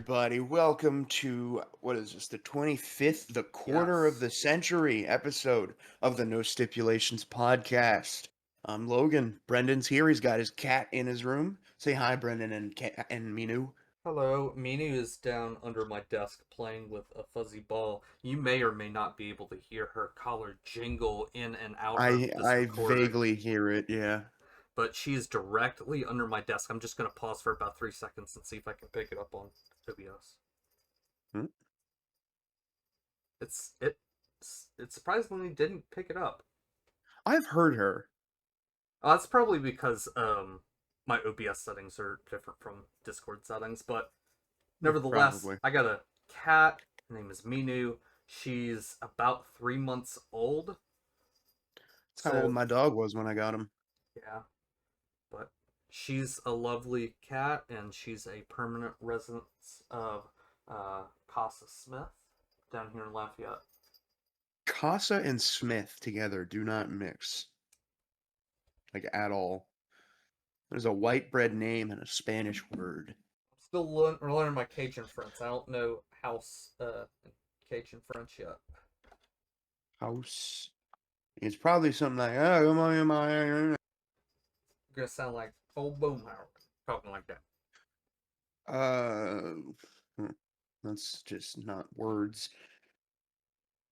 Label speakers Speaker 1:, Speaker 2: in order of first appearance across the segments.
Speaker 1: everybody. Welcome to, what is this, the 25th, the quarter of
Speaker 2: Yes.
Speaker 1: the century episode of the No Stipulations podcast. I'm Logan. Brendan's here. He's got his cat in his room. Say hi, Brendan and Minu.
Speaker 2: Hello, Minu is down under my desk playing with a fuzzy ball. You may or may not be able to hear her collar jingle in and out of this
Speaker 1: I
Speaker 2: recording,
Speaker 1: vaguely hear it, yeah.
Speaker 2: but she's directly under my desk. I'm just going to pause for about 3 seconds and see if I can pick it up on OBS.
Speaker 1: Hmm?
Speaker 2: It surprisingly didn't pick it up.
Speaker 1: I've heard her.
Speaker 2: That's probably because my OBS settings are different from Discord settings, but nevertheless,
Speaker 1: Probably.
Speaker 2: I got a cat. Her name is Minu. She's about 3 months old.
Speaker 1: That's how old
Speaker 2: So,
Speaker 1: my dog was when I got him.
Speaker 2: yeah, but she's a lovely cat, and she's a permanent resident of Casa Smith down here in Lafayette.
Speaker 1: Casa and Smith together do not mix, like, at all. There's a white bread name and a Spanish word.
Speaker 2: I'm still learning my Cajun French. I don't know house in Cajun French yet.
Speaker 1: House. It's probably something like, oh, come on, come on.
Speaker 2: You're gonna sound like old Boomhauer talking like that.
Speaker 1: Uh, hmm, that's just not words.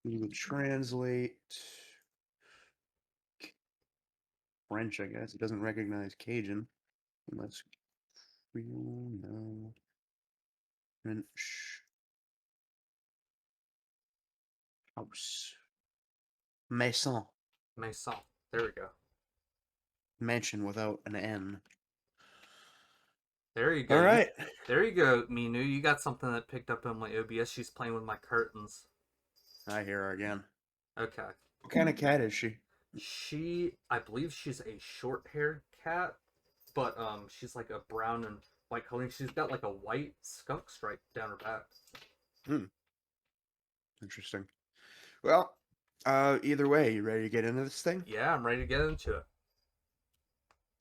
Speaker 1: Google Translate. French, I guess. It doesn't recognize Cajun. Unless Creole, no. French. House. Maison.
Speaker 2: Maison. There we go.
Speaker 1: Mansion without an N.
Speaker 2: There you go.
Speaker 1: All right.
Speaker 2: There you go, Minu. You got something that picked up on my OBS. She's playing with my curtains.
Speaker 1: I hear her again.
Speaker 2: Okay.
Speaker 1: What kind of cat is she?
Speaker 2: I believe she's a short-haired cat, but she's like a brown and white coloring. She's got like a white skunk stripe down her back.
Speaker 1: Hmm. Interesting. Well, either way, you ready to get into this thing?
Speaker 2: Yeah, I'm ready to get into it.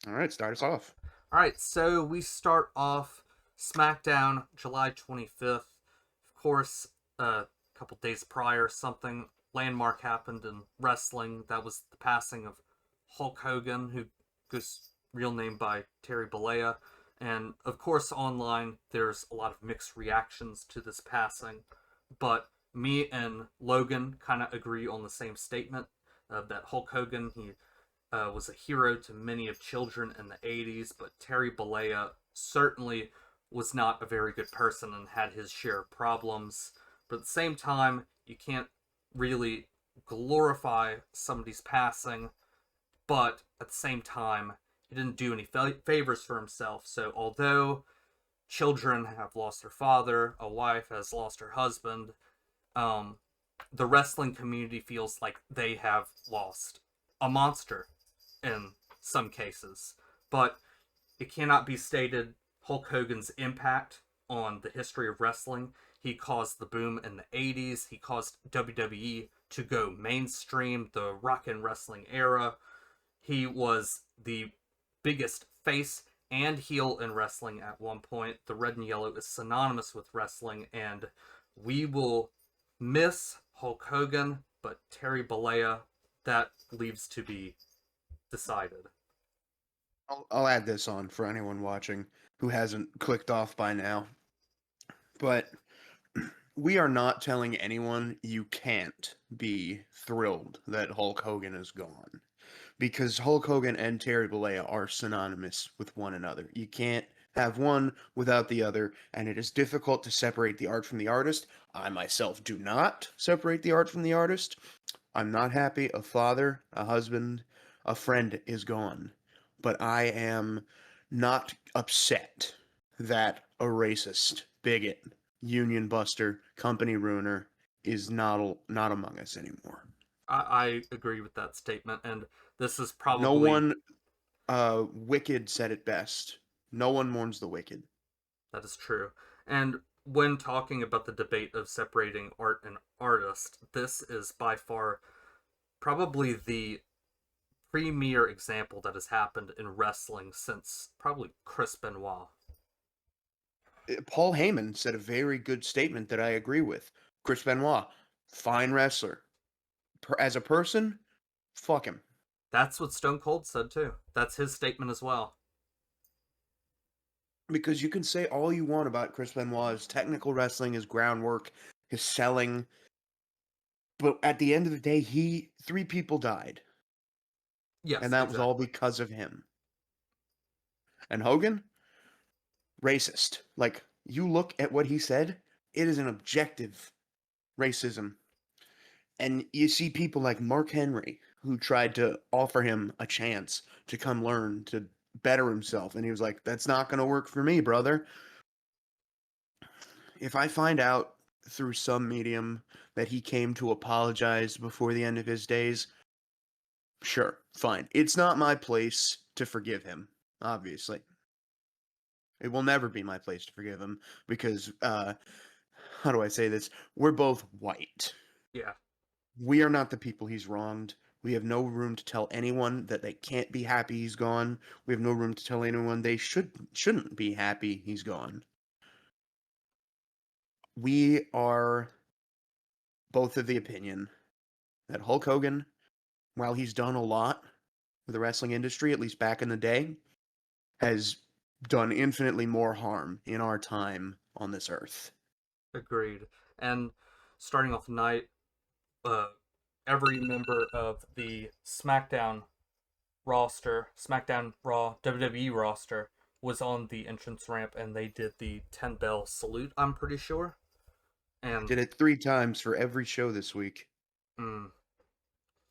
Speaker 1: All right, start us off.
Speaker 2: All right, so we start off SmackDown July 25th. Of course, a couple days prior, something landmark happened in wrestling. That was the passing of Hulk Hogan, who goes real name by Terry Bollea. And of course, online, there's a lot of mixed reactions to this passing. But me and Logan kind of agree on the same statement that Hulk Hogan, he was a hero to many of children in the 80s, but Terry Bollea certainly was not a very good person and had his share of problems. But at the same time, you can't really glorify somebody's passing, but at the same time, he didn't do any favors for himself. So although children have lost their father, a wife has lost her husband, um, the wrestling community feels like they have lost a monster in some cases. But it cannot be stated Hulk Hogan's impact on the history of wrestling. He caused the boom in the 80s. He caused WWE to go mainstream, the rock and wrestling era. He was the biggest face and heel in wrestling at one point. The red and yellow is synonymous with wrestling, and we will miss Hulk Hogan, but Terry Bollea, that leaves to be decided.
Speaker 1: I'll add this on for anyone watching who hasn't clicked off by now. But we are not telling anyone you can't be thrilled that Hulk Hogan is gone. Because Hulk Hogan and Terry Bollea are synonymous with one another. You can't have one without the other, and it is difficult to separate the art from the artist. I myself do not separate the art from the artist. I'm not happy a father, a husband, a friend is gone. But I am not upset that a racist, bigot, union buster, company ruiner is not among us anymore.
Speaker 2: I agree with that statement, and this is
Speaker 1: No
Speaker 2: probably
Speaker 1: one Wicked said it best. No one mourns the wicked.
Speaker 2: that is true. And when talking about the debate of separating art and artist, this is by far probably the premier example that has happened in wrestling since probably Chris Benoit.
Speaker 1: Paul Heyman said a very good statement that I agree with. Chris Benoit, fine wrestler. As a person, fuck him.
Speaker 2: That's what Stone Cold said too. That's his statement as well.
Speaker 1: Because you can say all you want about Chris Benoit, his technical wrestling, his groundwork, his selling, but at the end of the day, three people died, and
Speaker 2: Yes,
Speaker 1: that was all
Speaker 2: exactly.
Speaker 1: because of him. And Hogan, racist. Like, you look at what he said, it is an objective racism. And you see people like Mark Henry, who tried to offer him a chance to come learn, to better himself. And he was like, that's not going to work for me, brother. If I find out through some medium that he came to apologize before the end of his days, sure, fine. It's not my place to forgive him, obviously. It will never be my place to forgive him because, how do I say this? We're both white.
Speaker 2: Yeah,
Speaker 1: We are not the people he's wronged. We have no room to tell anyone that they can't be happy he's gone. We have no room to tell anyone they shouldn't be happy he's gone. We are both of the opinion that Hulk Hogan, while he's done a lot for the wrestling industry, at least back in the day, has done infinitely more harm in our time on this earth.
Speaker 2: agreed. And starting off the night, uh, every member of the SmackDown Raw WWE roster was on the entrance ramp, and they did the 10 bell salute. I'm pretty sure.
Speaker 1: I
Speaker 2: And
Speaker 1: did it 3 times for every show this week.
Speaker 2: mm,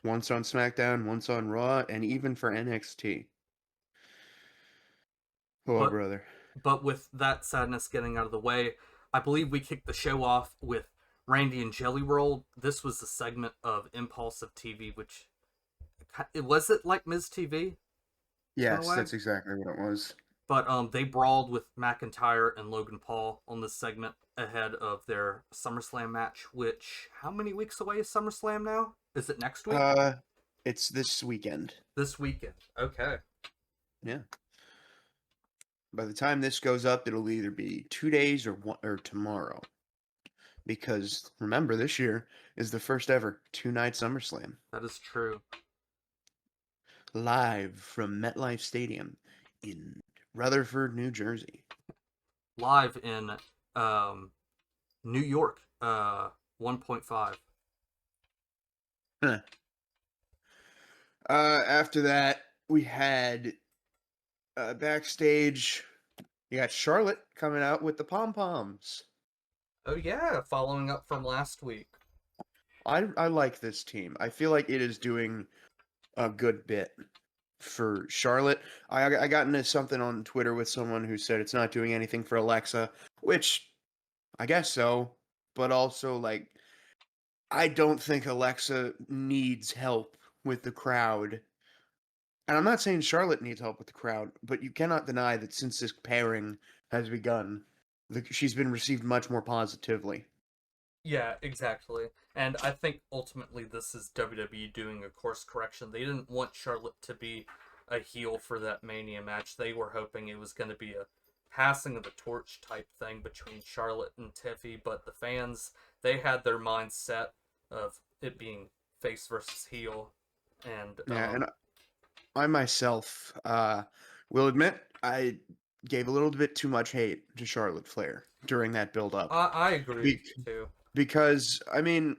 Speaker 1: Once on SmackDown, once on Raw, and even for NXT. Oh,
Speaker 2: but
Speaker 1: brother.
Speaker 2: but with that sadness getting out of the way, I believe we kicked the show off with Randy and Jelly Roll. This was a segment of Impulsive TV, which was it like Ms. TV in a
Speaker 1: Yes,
Speaker 2: way,
Speaker 1: that's exactly what it was.
Speaker 2: but they brawled with McIntyre and Logan Paul on this segment ahead of their SummerSlam match. Which how many weeks away is SummerSlam now? Is it next week?
Speaker 1: Uh, it's this weekend.
Speaker 2: This weekend. Okay.
Speaker 1: Yeah. By the time this goes up, it'll either be 2 days or tomorrow. Because remember, this year is the first ever 2-night SummerSlam,
Speaker 2: That is true.
Speaker 1: live from MetLife Stadium in Rutherford, New Jersey.
Speaker 2: Live in um, New York, 1.5.
Speaker 1: Huh. After that, we had backstage. You got Charlotte coming out with the pom poms.
Speaker 2: Oh yeah, following up from last week.
Speaker 1: I like this team. I feel like it is doing a good bit for Charlotte. I got into something on Twitter with someone who said it's not doing anything for Alexa, which I guess so, but also like I don't think Alexa needs help with the crowd. And I'm not saying Charlotte needs help with the crowd, but you cannot deny that since this pairing has begun, she's been received much more positively.
Speaker 2: Yeah, exactly. And I think ultimately this is WWE doing a course correction. They didn't want Charlotte to be a heel for that Mania match. They were hoping it was going to be a passing of the torch type thing between Charlotte and Tiffy, but the fans, they had their minds set of it being face versus heel. And
Speaker 1: Yeah, and I myself will admit I gave a little bit too much hate to Charlotte Flair during that build up.
Speaker 2: I agree
Speaker 1: Be-
Speaker 2: too.
Speaker 1: because I mean,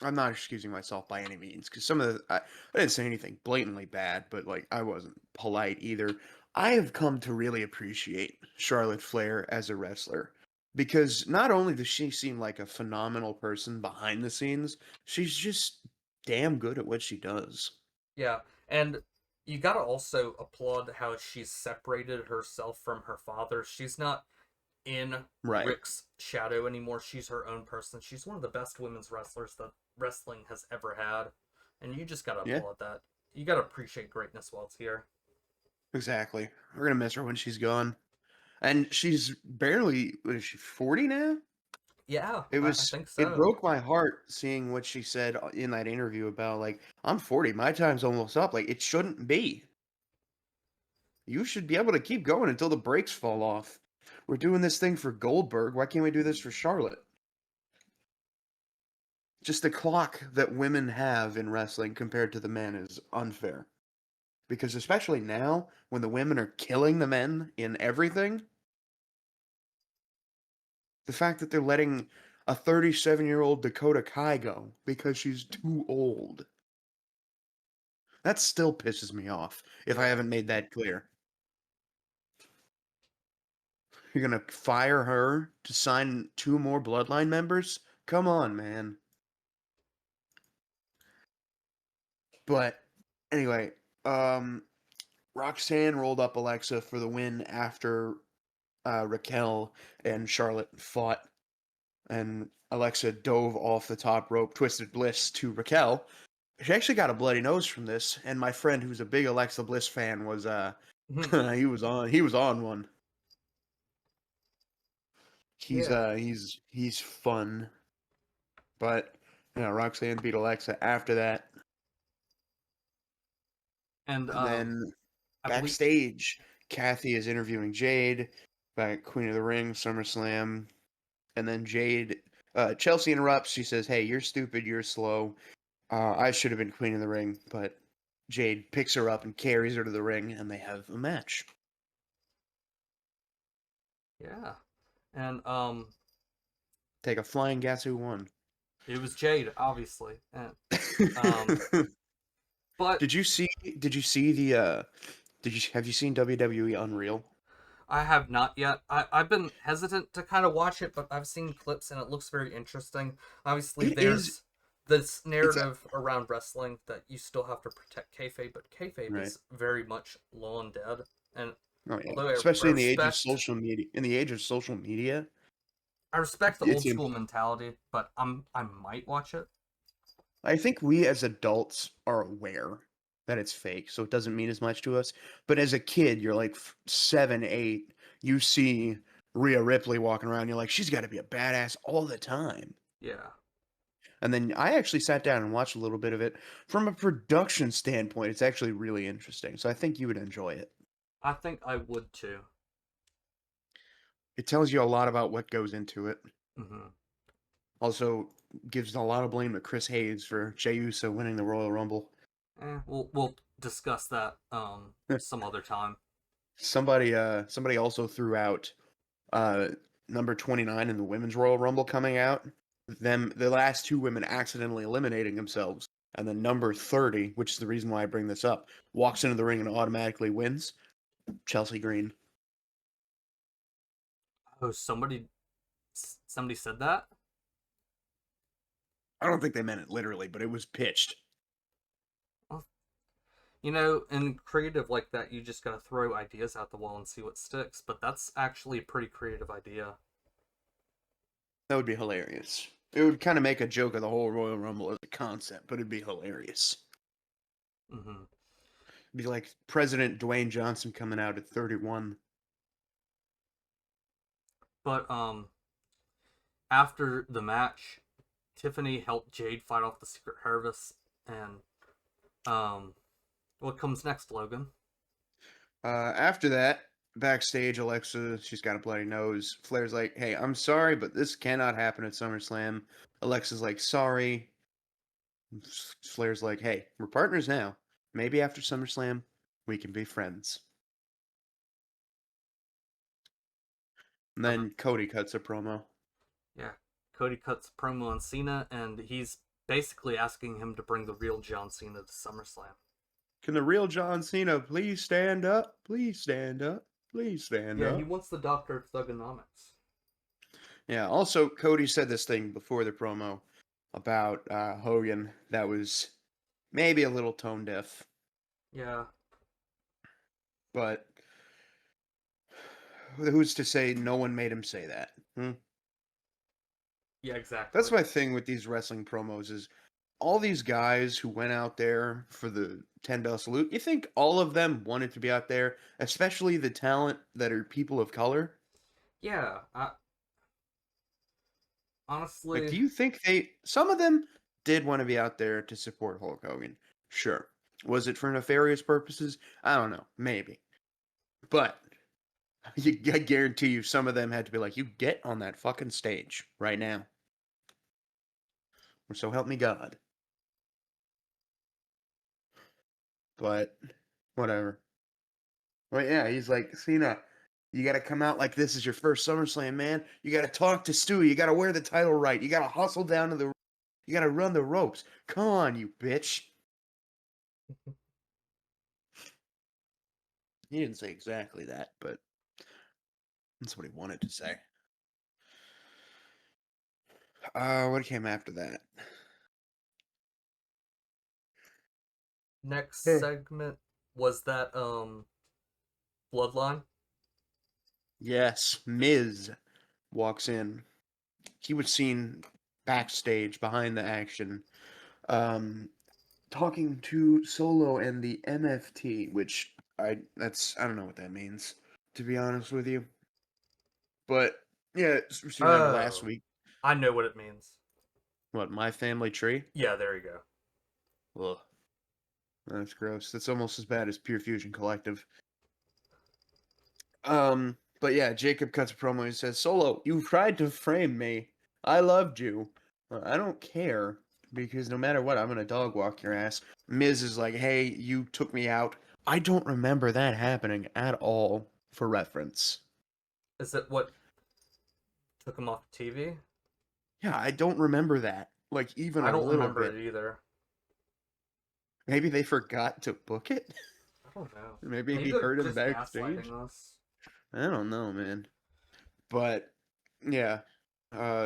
Speaker 1: I'm not excusing myself by any means because some of I didn't say anything blatantly bad, but like I wasn't polite either. I have come to really appreciate Charlotte Flair as a wrestler because not only does she seem like a phenomenal person behind the scenes, she's just damn good at what she does.
Speaker 2: Yeah, and you gotta also applaud how she's separated herself from her father. She's not in
Speaker 1: Right.
Speaker 2: Rick's shadow anymore. She's her own person. She's one of the best women's wrestlers that wrestling has ever had. And you just gotta
Speaker 1: Yeah,
Speaker 2: applaud that. You gotta appreciate greatness while it's here.
Speaker 1: exactly. We're gonna miss her when she's gone. And she's barely, what is she, 40 now?
Speaker 2: Yeah,
Speaker 1: It
Speaker 2: I
Speaker 1: was
Speaker 2: think
Speaker 1: it
Speaker 2: so.
Speaker 1: broke my heart seeing what she said in that interview about like I'm 40, my time's almost up. Like it shouldn't be. You should be able to keep going until the brakes fall off. We're doing this thing for Goldberg. Why can't we do this for Charlotte? Just the clock that women have in wrestling compared to the men is unfair. Because especially now, when the women are killing the men in everything, the fact that they're letting a 37-year-old Dakota Kai go because she's too old. That still pisses me off, if I
Speaker 2: Yeah.
Speaker 1: haven't made that clear. You're gonna fire her to sign 2 more Bloodline members? Come on, man. But anyway, um, Roxanne rolled up Alexa for the win after Raquel and Charlotte fought, and Alexa dove off the top rope, twisted Bliss to Raquel. She actually got a bloody nose from this, and my friend, who's a big Alexa Bliss fan, was he was on one. He's
Speaker 2: Yeah.
Speaker 1: uh he's fun, but Roxanne beat Alexa after that,
Speaker 2: And
Speaker 1: and then
Speaker 2: I believe.
Speaker 1: backstage, Kathy is interviewing Jade back Queen of the Ring, SummerSlam, and then Chelsea interrupts. She says, "Hey, you're stupid. You're slow. I should have been Queen of the Ring," but Jade picks her up and carries her to the ring, and they have a match.
Speaker 2: Yeah. And
Speaker 1: Take a flying guess who won.
Speaker 2: it was Jade, obviously. And um, but
Speaker 1: Did you see? Did you see the? Have you seen WWE Unreal?
Speaker 2: I have not yet. I've been hesitant to kind of watch it, but I've seen clips and it looks very interesting. Obviously,
Speaker 1: It is.
Speaker 2: there's this
Speaker 1: It's
Speaker 2: narrative around wrestling that you still have to protect kayfabe, but kayfabe
Speaker 1: right.
Speaker 2: is very much long dead. And
Speaker 1: Oh yeah.
Speaker 2: although
Speaker 1: Especially in the age of social media. In the age of social media,
Speaker 2: I respect the
Speaker 1: it's
Speaker 2: old school mentality, but I might watch it.
Speaker 1: I think we as adults are aware that it's fake, so it doesn't mean as much to us. But as a kid, you're like 7, 8, you see Rhea Ripley walking around, you're like, she's got to be a badass all the time.
Speaker 2: Yeah,
Speaker 1: And then I actually sat down and watched a little bit of it. From a production standpoint, it's actually really interesting. So I think you would enjoy it.
Speaker 2: I think I would too.
Speaker 1: It tells you a lot about what goes into it.
Speaker 2: Hmm.
Speaker 1: Also gives a lot of blame to Chris Hayes for Jey Uso winning the Royal Rumble.
Speaker 2: We'll discuss that some other time.
Speaker 1: Somebody also threw out uh number 29 in the women's Royal Rumble coming out. The last 2 women accidentally eliminating themselves, and then number 30, which is the reason why I bring this up, walks into the ring and automatically wins. Chelsea Green.
Speaker 2: Oh, somebody said that.
Speaker 1: I don't think they meant it literally, but it was pitched.
Speaker 2: Well, in creative like that, you just gotta throw ideas out the wall and see what sticks. But that's actually a pretty creative idea.
Speaker 1: That would be hilarious. It would kind of make a joke of the whole Royal Rumble as a concept, but it'd be hilarious.
Speaker 2: Hmm.
Speaker 1: It'd be like President Dwayne Johnson coming out at 31.
Speaker 2: But after the match, Tiffany helped Jade fight off the Secret Harvest, and what comes next, Logan?
Speaker 1: After that, backstage, Alexa, she's got a bloody nose. Flair's like, hey, I'm sorry, but this cannot happen at SummerSlam. Alexa's like, sorry. Flair's like, hey, we're partners now. Maybe after SummerSlam, we can be friends. And
Speaker 2: Uh,
Speaker 1: then Cody cuts a promo.
Speaker 2: yeah, Cody cuts a promo on Cena, and he's basically asking him to bring the real John Cena to SummerSlam.
Speaker 1: Can the real John Cena please stand up? Please stand up. Please stand
Speaker 2: Yeah, he
Speaker 1: up.
Speaker 2: wants the Doctor of Thugonomics.
Speaker 1: Yeah, also, Cody said this thing before the promo about Hogan that was maybe a little tone deaf,
Speaker 2: Yeah,
Speaker 1: but who's to say no one made him say that? Hmm?
Speaker 2: yeah, exactly.
Speaker 1: That's my thing with these wrestling promos is all these guys who went out there for the 10 bell salute, you think all of them wanted to be out there, especially the talent that are people of color?
Speaker 2: Yeah,
Speaker 1: Like, do
Speaker 2: honestly,
Speaker 1: you think some of them did want to be out there to support Hulk Hogan? Sure. Was it for nefarious purposes? I don't know. Maybe. But I guarantee you, some of them had to be like, "You get on that fucking stage right now," or "So help me God." But whatever. But yeah, he's like, Cena, you got to come out like this is your first SummerSlam, man. You got to talk to Stu. You got to wear the title right. You got to hustle down to the. You got to run the ropes. Come on, you bitch. He didn't say exactly that, but that's what he wanted to say. What came after that?
Speaker 2: Next
Speaker 1: Huh.
Speaker 2: segment was that Bloodline.
Speaker 1: Yes, Miz walks in. He was seen backstage behind the action, um, talking to Solo and the MFT, which I don't know what that means, to be honest with you. But yeah, so you remember last
Speaker 2: Oh,
Speaker 1: week?
Speaker 2: I know what it means.
Speaker 1: What, my family tree?
Speaker 2: Yeah, there you go.
Speaker 1: Ugh, that's gross. That's almost as bad as Pure Fusion Collective. But yeah, Jacob cuts a promo and says, Solo, you tried to frame me. I loved you. I don't care because no matter what, I'm gonna dog walk your ass. Miz is like, hey, you took me out. I don't remember that happening at all, for reference.
Speaker 2: Is it what took him off TV?
Speaker 1: Yeah, I don't remember that. Like, even
Speaker 2: I
Speaker 1: a
Speaker 2: don't
Speaker 1: little
Speaker 2: remember
Speaker 1: bit.
Speaker 2: it either.
Speaker 1: Maybe they forgot to book it?
Speaker 2: I don't know.
Speaker 1: Maybe
Speaker 2: Maybe
Speaker 1: he
Speaker 2: they're
Speaker 1: heard him
Speaker 2: just gaslighting
Speaker 1: backstage?
Speaker 2: us.
Speaker 1: I don't know, man. But yeah,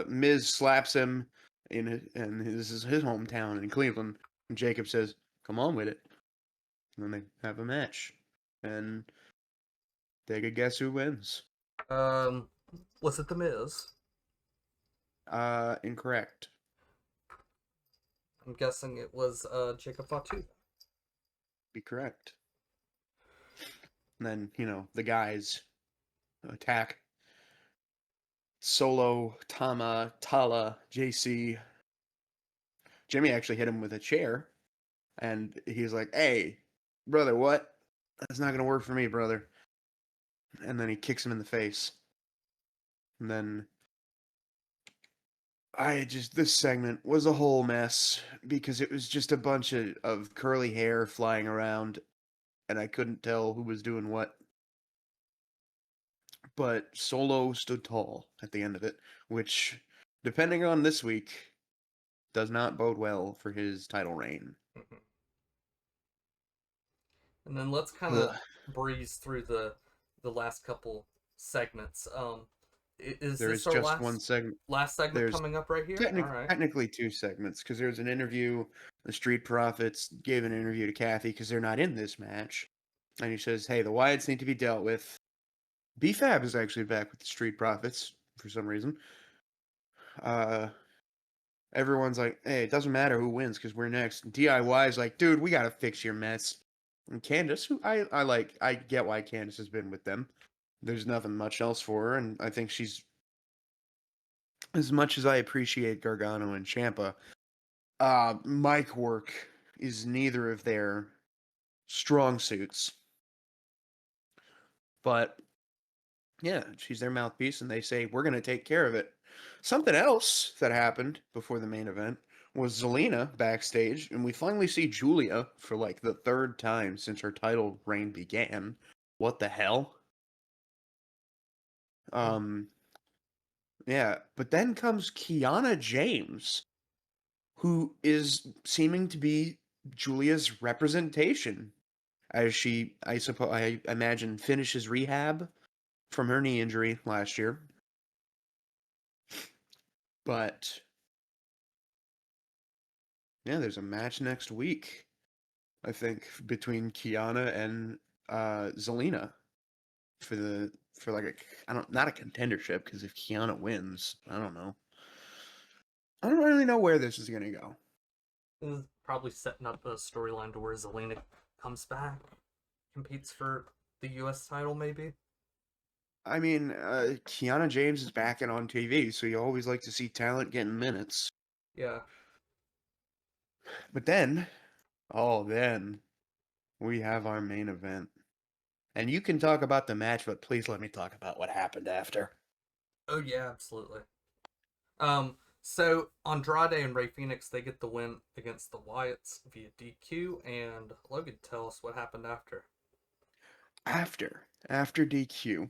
Speaker 1: Miz slaps him and this is his hometown in Cleveland. And Jacob says, "Come on with it." And then they have a match, and they could guess who wins.
Speaker 2: Um, was it The Miz?
Speaker 1: Incorrect.
Speaker 2: I'm guessing it was Jacob Fatu.
Speaker 1: Be correct. And then the guys attack Solo, Tama, Tala, JC. Jimmy actually hit him with a chair, and he's like, "Hey, brother, what? That's not gonna work for me, brother." And then he kicks him in the face. And then this segment was a whole mess because it was just a bunch of curly hair flying around and I couldn't tell who was doing what. But Solo stood tall at the end of it, which, depending on this week, does not bode well for his title reign.
Speaker 2: Mhm. And then let's kind of
Speaker 1: Ugh.
Speaker 2: breeze through the last couple segments. Is
Speaker 1: There
Speaker 2: this
Speaker 1: is
Speaker 2: our
Speaker 1: just one segment.
Speaker 2: last segment
Speaker 1: There's
Speaker 2: coming up right here? All right.
Speaker 1: technically two segments because there's an interview. The Street Profits gave an interview to Kathy because they're not in this match. And he says, hey, the Wyatts need to be dealt with. B-Fab is actually back with the Street Profits for some reason. Uh, Everyone's like, hey, it doesn't matter who wins because we're next. DIY is like, dude, we got to fix your mess. And Candace, who I get why Candace has been with them. There's nothing much else for her, and I think she's, as much as I appreciate Gargano and Champa, mic work is neither of their strong suits. But yeah, she's their mouthpiece, and they say, we're going to take care of it. Something else that happened before the main event was Zelina backstage, and we finally see Julia for like the third time since her title reign began. What the hell?
Speaker 2: Hmm.
Speaker 1: Um, yeah, but then comes Kiana James, who is seeming to be Julia's representation as she, I suppose, I imagine, finishes rehab from her knee injury last year. But yeah, there's a match next week, I think, between Kiana and Zelina for like a, I don't, not a contendership, because if Kiana wins, I don't know. I don't really know where this is gonna go.
Speaker 2: This is probably setting up a storyline to where Zelina comes back, competes for the U.S. title, maybe.
Speaker 1: I mean, Kiana James is back and on TV, so you always like to see talent getting minutes.
Speaker 2: Yeah.
Speaker 1: But then, oh, then we have our main event. And you can talk about the match, but please let me talk about what happened after.
Speaker 2: Oh yeah, absolutely. So Andrade and Ray Phoenix they get the win against the Wyatts via DQ, and Logan, tell us what happened after.
Speaker 1: After DQ,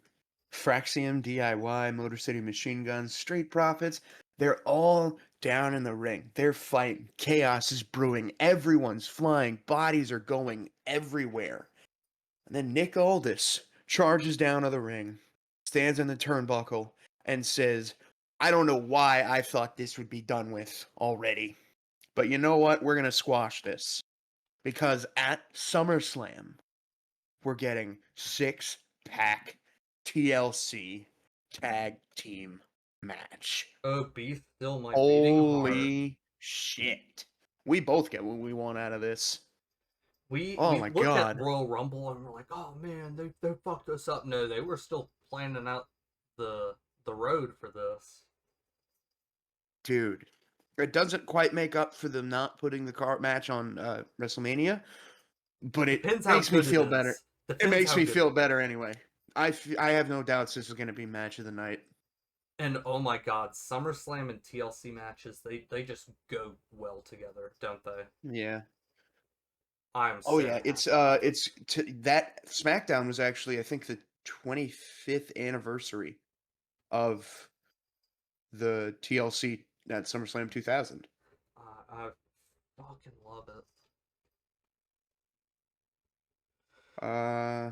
Speaker 1: Fraxium, DIY, Motor City Machine Guns, Street Profits, they're all down in the ring. They're fighting. Chaos is brewing. Everyone's flying. Bodies are going everywhere. And then Nick Aldis charges down to the ring, stands in the turnbuckle, and says, I don't know why I thought this would be done with already. But you know what? We're going to squash this. Because at SummerSlam, we're getting 6-pack TLC tag team match.
Speaker 2: Oh, Beef still my beating heart.
Speaker 1: Holy shit. We both get what we want out of this. Oh
Speaker 2: We
Speaker 1: my
Speaker 2: look at
Speaker 1: god.
Speaker 2: Royal Rumble and we're like, oh man, they fucked us up. No, they were still planning out the road for this.
Speaker 1: Dude. It doesn't quite make up for them not putting the car match on WrestleMania, but it
Speaker 2: Depends how
Speaker 1: makes me
Speaker 2: good it
Speaker 1: feel better.
Speaker 2: is.
Speaker 1: It
Speaker 2: Depends
Speaker 1: makes
Speaker 2: how
Speaker 1: me
Speaker 2: good it
Speaker 1: feel better
Speaker 2: is.
Speaker 1: anyway. I have no doubts this is going to be match of the night.
Speaker 2: And oh my god, SummerSlam and TLC matches, they just go well together, don't they?
Speaker 1: Yeah.
Speaker 2: I'm
Speaker 1: Oh
Speaker 2: so
Speaker 1: yeah,
Speaker 2: happy about it.
Speaker 1: that SmackDown was actually I think the 25th anniversary of the TLC at SummerSlam 2000.
Speaker 2: I fucking love it.
Speaker 1: Uh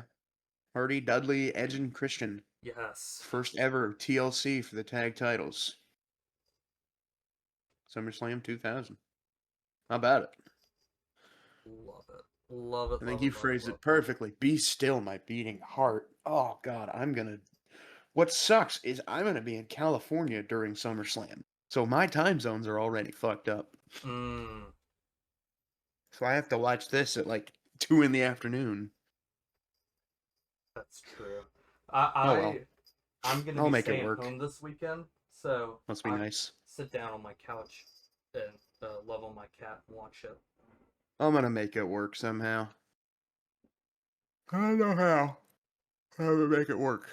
Speaker 1: Hardy, Dudley, Edge and Christian.
Speaker 2: Yes.
Speaker 1: First ever TLC for the tag titles. SummerSlam 2000. How about it?
Speaker 2: Love it. Love it,
Speaker 1: I think
Speaker 2: love
Speaker 1: you
Speaker 2: it, love it,
Speaker 1: phrased
Speaker 2: love
Speaker 1: it
Speaker 2: it.
Speaker 1: perfectly. Be still, my beating heart. Oh god, I'm gonna. What sucks is I'm gonna be in California during SummerSlam, so my time zones are already fucked up.
Speaker 2: Mmm,
Speaker 1: So I have to watch this at like 2 in the afternoon.
Speaker 2: that's true.
Speaker 1: Oh well,
Speaker 2: I'm gonna
Speaker 1: I'll
Speaker 2: be
Speaker 1: make it
Speaker 2: staying
Speaker 1: work.
Speaker 2: home this weekend, so
Speaker 1: Must be
Speaker 2: I
Speaker 1: nice.
Speaker 2: sit down on my couch and love on my cat and watch it.
Speaker 1: I'm gonna make it work somehow. I don't know how. I'm gonna make it work.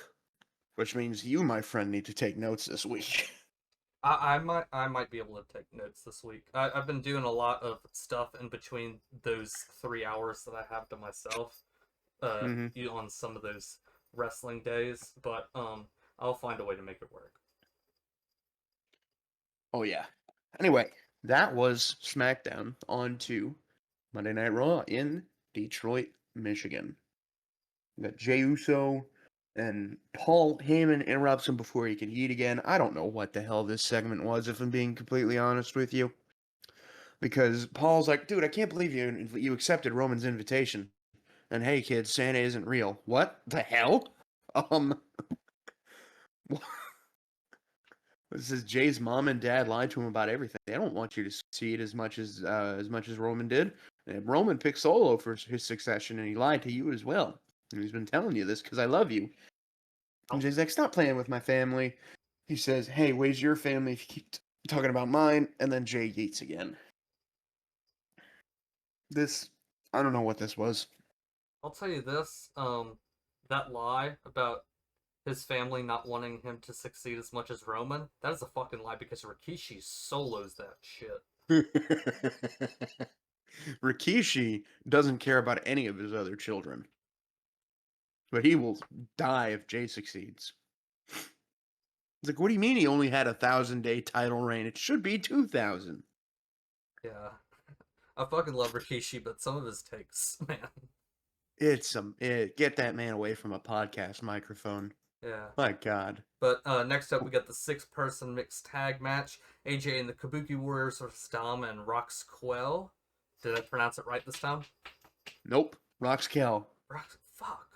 Speaker 1: Which means you, my friend, need to take notes this week.
Speaker 2: I might be able to take notes this week. I've been doing a lot of stuff in between those 3 hours that I have to myself.
Speaker 1: hmm
Speaker 2: On some of those wrestling days, but I'll find a way to make it work.
Speaker 1: Oh yeah. Anyway, that was SmackDown. On to Monday Night Raw in Detroit, Michigan. We got Jey Uso and Paul Heyman interrupts him before he can eat again. I don't know what the hell this segment was, if I'm being completely honest with you. Because Paul's like, dude, I can't believe you accepted Roman's invitation. And hey, kids, Santa isn't real. What the hell? Um, this is Jay's mom and dad lied to him about everything. They don't want you to succeed as much as Roman did. And Roman picked Solo for his succession, and he lied to you as well. And he's been telling you this because I love you. And
Speaker 2: Oh,
Speaker 1: Jay's like, stop playing with my family. He says, hey, where's your family if you keep talking about mine? And then Jay yeets again. This, I don't know what this was.
Speaker 2: I'll tell you this. That lie about his family not wanting him to succeed as much as Roman, that is a fucking lie because Rikishi solos that shit.
Speaker 1: Rikishi doesn't care about any of his other children, but he will die if Jay succeeds. It's like, what do you mean he only had 1,000-day title reign? It should be 2,000.
Speaker 2: Yeah. I fucking love Rikishi, but some of his takes, man.
Speaker 1: Get that man away from a podcast microphone.
Speaker 2: Yeah.
Speaker 1: My God.
Speaker 2: But next up, we got the six-person mixed tag match: AJ and the Kabuki Warriors versus Dom and Rox Quell. Did I pronounce it right this time?
Speaker 1: Nope. Roxkel.
Speaker 2: Rox, fuck.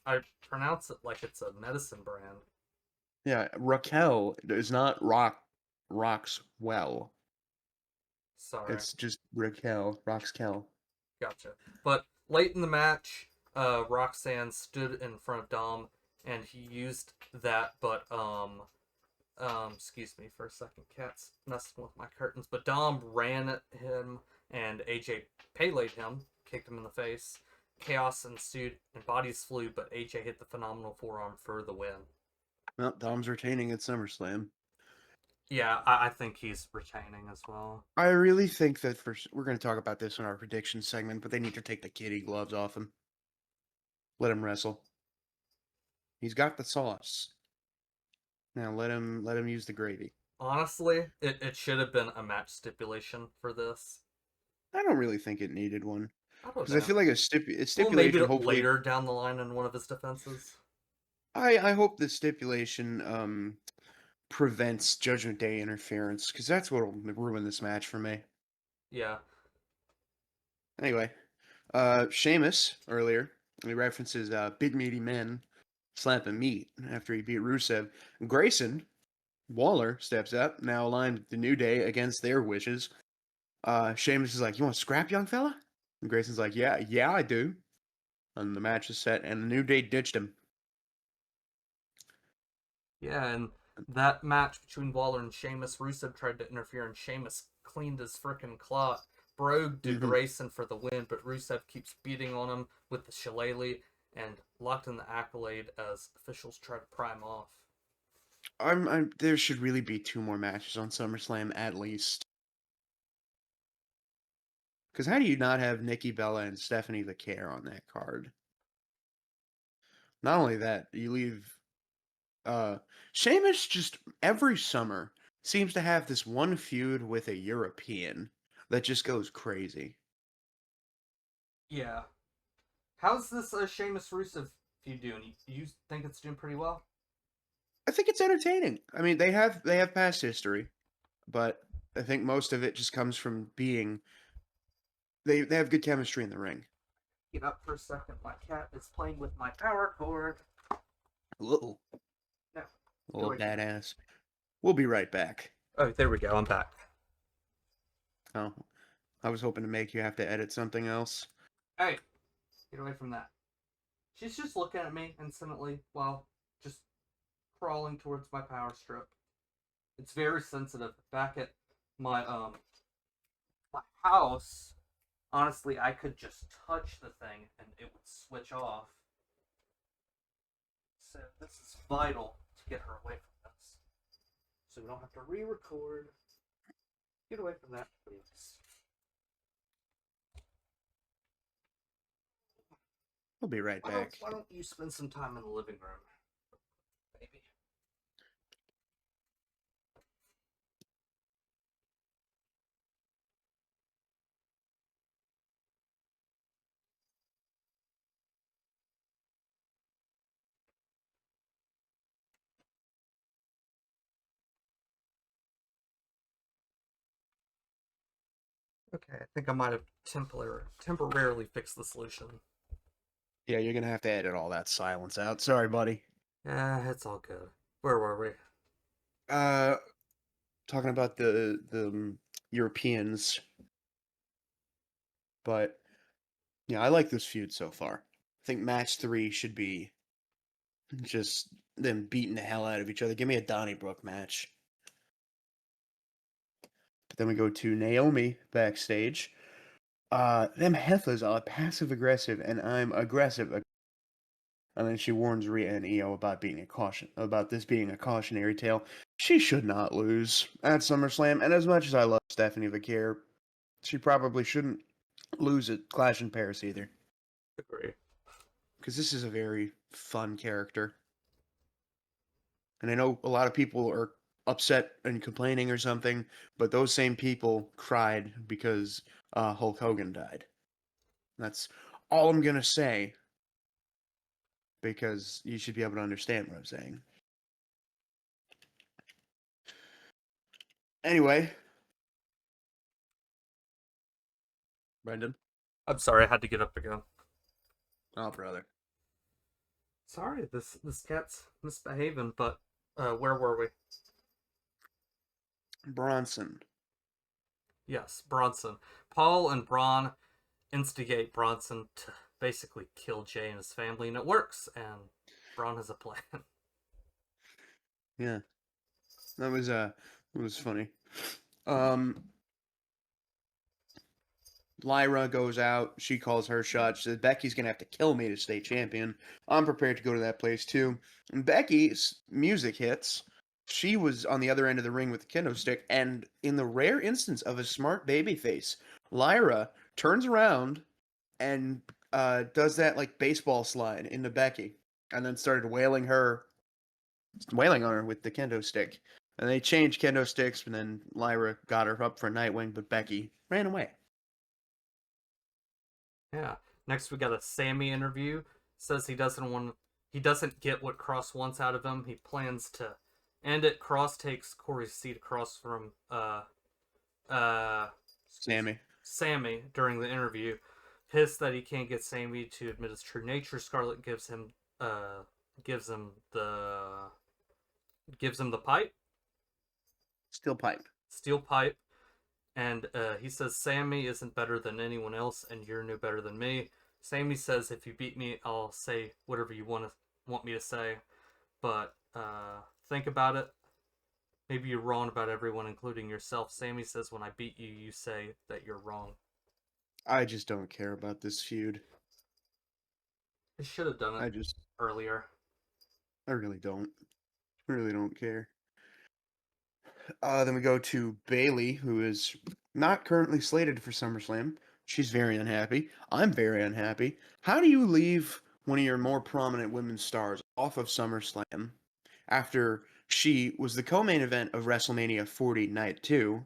Speaker 2: I pronounce it like it's a medicine brand.
Speaker 1: Yeah, Raquel is not Roxwell.
Speaker 2: Sorry.
Speaker 1: It's just Raquel. Roxkel.
Speaker 2: Gotcha. But late in the match, Roxanne stood in front of Dom, and he used that. But excuse me for a second, cat's messing with my curtains. But Dom ran at him, and AJ paylaid him, kicked him in the face, Chaos ensued and bodies flew, but AJ hit the phenomenal forearm for the win.
Speaker 1: Well, Dom's retaining at SummerSlam.
Speaker 2: Yeah, I think he's retaining as well.
Speaker 1: I really think that we're going to talk about this in our prediction segment, but they need to take the kitty gloves off him. Let him wrestle. He's got the sauce. Now let him use the gravy.
Speaker 2: Honestly, it should have been a match stipulation for this.
Speaker 1: I don't really think it needed one
Speaker 2: I don't
Speaker 1: because I
Speaker 2: know.
Speaker 1: feel like a
Speaker 2: Well, maybe
Speaker 1: stipulation. Hopefully,
Speaker 2: later down the line in one of his defenses.
Speaker 1: I hope the stipulation prevents Judgment Day interference because that's what will ruin this match for me.
Speaker 2: Yeah.
Speaker 1: Anyway, Sheamus earlier he references big meaty men slapping meat after he beat Rusev. Grayson Waller steps up, now aligned with the New Day against their wishes. Sheamus is like, "You want to scrap, young fella?" And Grayson's like, "Yeah, I do." And the match is set, and the New Day ditched him.
Speaker 2: Yeah, and that match between Waller and Sheamus, Rusev tried to interfere, and Sheamus cleaned his frickin' clock. Brogue to
Speaker 1: Hmm
Speaker 2: Grayson for the win, but Rusev keeps beating on him with the shillelagh and locked in the accolade as officials try to prime off.
Speaker 1: There should really be two more matches on SummerSlam at least. Because how do you not have Nikki Bella and Stephanie the Care on that card? Not only that, you leave uh Sheamus just every summer seems to have this one feud with a European that just goes crazy.
Speaker 2: Yeah. How's this Sheamus Rusev feud doing? You think it's doing pretty well?
Speaker 1: I think it's entertaining. I mean, they have past history, but I think most of it just comes from being they have good chemistry in the ring.
Speaker 2: Get up for a second. My cat is playing with my power cord.
Speaker 1: Little,
Speaker 2: No, get
Speaker 1: little
Speaker 2: away from me.
Speaker 1: badass. We'll be right back.
Speaker 2: Oh, there we go. I'm back.
Speaker 1: Oh, I was hoping to make you have to edit something else.
Speaker 2: Hey, get away from that. She's just looking at me instantly while just crawling towards my power strip. It's very sensitive. Back at my my house, honestly, I could just touch the thing and it would switch off. So this is vital to get her away from this. So we don't have to re-record. Get away from that, please.
Speaker 1: We'll be right back.
Speaker 2: Why don't you spend some time in the living room, baby? Okay, I think I might have temporarily fixed the solution.
Speaker 1: Yeah, you're gonna have to edit all that silence out. Sorry, buddy.
Speaker 2: Yeah, it's all good. Where were we?
Speaker 1: Uh, talking about the Europeans, but yeah, I like this feud so far. I think match 3 should be just them beating the hell out of each other. Give me a Donnybrook match. But then we go to Naomi backstage. Them heifers are passive aggressive, and I'm aggressive. And then she warns Rhea and Io about this being a cautionary tale. She should not lose at SummerSlam. And as much as I love Stephanie Vaquer, she probably shouldn't lose at Clash in Paris either.
Speaker 2: Agree.
Speaker 1: Because this is a very fun character. And I know a lot of people are upset and complaining or something, but those same people cried because Hulk Hogan died. That's all I'm going to say because you should be able to understand what I'm saying. Anyway, Brendan.
Speaker 2: I'm sorry, I had to get up again.
Speaker 1: Oh, brother.
Speaker 2: Sorry, this cat's misbehaving, but where were we?
Speaker 1: Bronson.
Speaker 2: Yes, Bronson. Paul and Braun instigate Bronson to basically kill Jay and his family, and it works, and Braun has a plan.
Speaker 1: Yeah. That was funny. Um Lyra goes out. She calls her shot. She says, Becky's going to have to kill me to stay champion. I'm prepared to go to that place too. And Becky's music hits. She was on the other end of the ring with the kendo stick. And in the rare instance of a smart babyface, Lyra turns around and does that like baseball slide into Becky. And then started wailing on her with the kendo stick. And they changed kendo sticks, and then Lyra got her up for Nightwing, but Becky ran away.
Speaker 2: Yeah. Next, we got a Sammy interview. Says he doesn't get what Cross wants out of him. He plans to end it. Cross takes Corey's seat across from uh
Speaker 1: Sammy.
Speaker 2: Sammy during the interview. Pissed that he can't get Sammy to admit his true nature, Scarlett gives him the pipe,
Speaker 1: Steel pipe.
Speaker 2: steel pipe, and he says Sammy isn't better than anyone else, and you're no better than me. Sammy says if you beat me, I'll say whatever you want me to say, but think about it. Maybe you're wrong about everyone, including yourself. Sammy says when I beat you, you say that you're wrong.
Speaker 1: I just don't care about this feud.
Speaker 2: They should have done it
Speaker 1: I just,
Speaker 2: earlier.
Speaker 1: I really don't. I really don't care. Then we go to Bailey, who is not currently slated for SummerSlam. She's very unhappy. I'm very unhappy. How do you leave one of your more prominent women's stars off of SummerSlam after she was the co-main event of WrestleMania 40 Night 2,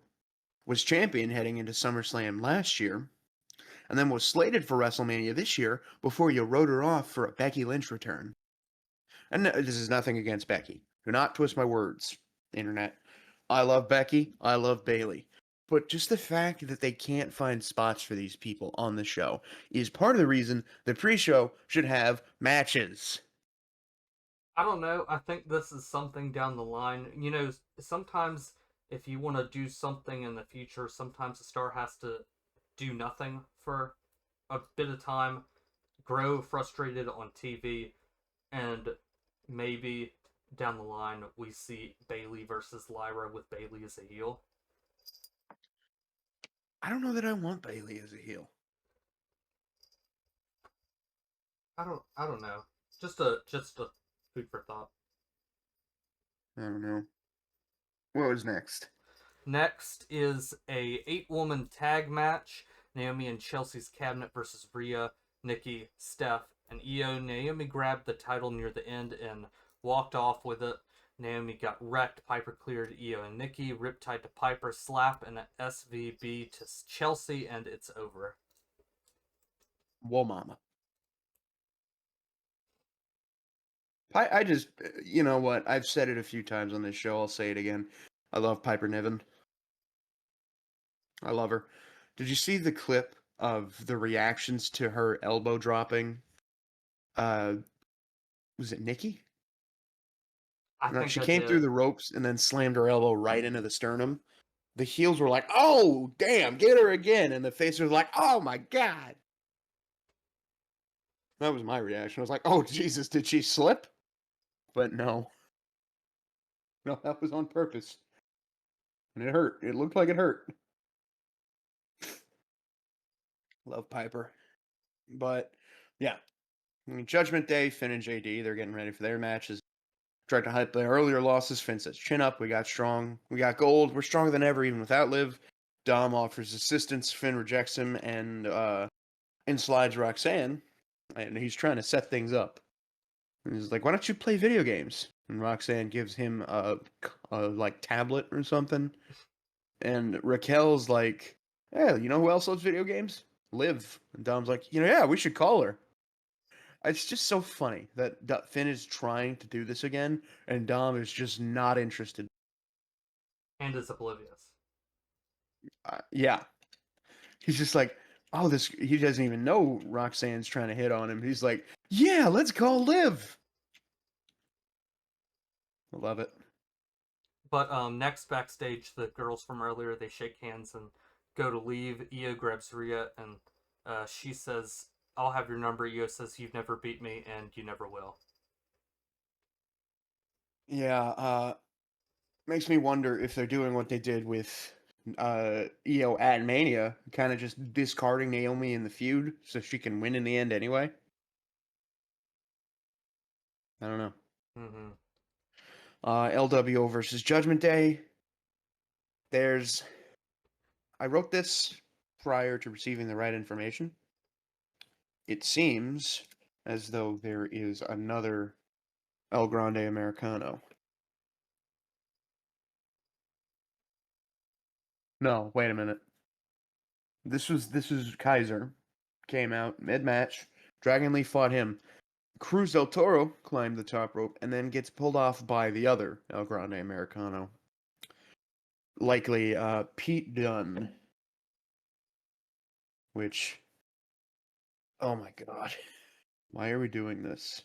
Speaker 1: was champion heading into SummerSlam last year, and then was slated for WrestleMania this year before you wrote her off for a Becky Lynch return? And this is nothing against Becky. Do not twist my words, internet. I love Becky. I love Bailey. But just the fact that they can't find spots for these people on the show is part of the reason the pre-show should have matches.
Speaker 2: I don't know. I think this is something down the line. You know, sometimes if you want to do something in the future, sometimes a star has to do nothing for a bit of time, grow frustrated on TV, and maybe down the line we see Bailey versus Lyra with Bailey as a heel.
Speaker 1: I don't know that I want Bailey as a heel.
Speaker 2: I don't know. Just a food for thought.
Speaker 1: I don't know. What was next?
Speaker 2: Next is a 8-woman tag match. Naomi and Chelsea's Cabinet versus Rhea, Nikki, Steph, and Io. Naomi grabbed the title near the end and walked off with it. Naomi got wrecked. Piper cleared Io and Nikki. Riptide to Piper. Slap and an SVB to Chelsea, and it's over.
Speaker 1: Whoa, mama. I just, you know what? I've said it a few times on this show. I'll say it again. I love Piper Niven. I love her. Did you see the clip of the reactions to her elbow dropping? Uh, was it Nikki?
Speaker 2: I
Speaker 1: No,
Speaker 2: think
Speaker 1: she
Speaker 2: I
Speaker 1: came through
Speaker 2: did.
Speaker 1: the ropes and then slammed her elbow right into the sternum. The heels were like, "Oh, damn, get her again," and the faces were like, "Oh my god." That was my reaction. I was like, "Oh Jesus, did she slip?" But no, no, that was on purpose, and it hurt. It looked like it hurt. Love Piper, but yeah, I mean, Judgment Day, Finn and JD, they're getting ready for their matches. Tried to hype the earlier losses. Finn says, "Chin up. We got strong. We got gold. We're stronger than ever, even without Liv." Dom offers assistance. Finn rejects him, and in slides Roxanne, and he's trying to set things up. And he's like, "Why don't you play video games?" And Roxanne gives him a like tablet or something. And Raquel's like, "Yeah, you know who else loves video games? Liv." And Dom's like, "Yeah, we should call her." It's just so funny that Finn is trying to do this again, and Dom is just not interested.
Speaker 2: And is oblivious.
Speaker 1: Yeah, he's just like, "Oh, this." He doesn't even know Roxanne's trying to hit on him. He's like, "Yeah, let's call Liv." I love it.
Speaker 2: But next backstage, the girls from earlier they shake hands and go to leave. Io grabs Rhea and she says, "I'll have your number." Io says, "You've never beat me, and you never will."
Speaker 1: Yeah, makes me wonder if they're doing what they did with at Mania, kind of just discarding Naomi in the feud so she can win in the end anyway. I don't know.
Speaker 2: Mm-hmm.
Speaker 1: LWO versus Judgment Day. There's. I wrote this prior to receiving the right information. It seems as though there is another El Grande Americano. No, wait a minute. This was Kaiser. Came out mid match. Dragon Lee fought him. Cruz del Toro climbed the top rope and then gets pulled off by the other El Grande Americano. Likely Pete Dunne. Which, oh my god. Why are we doing this?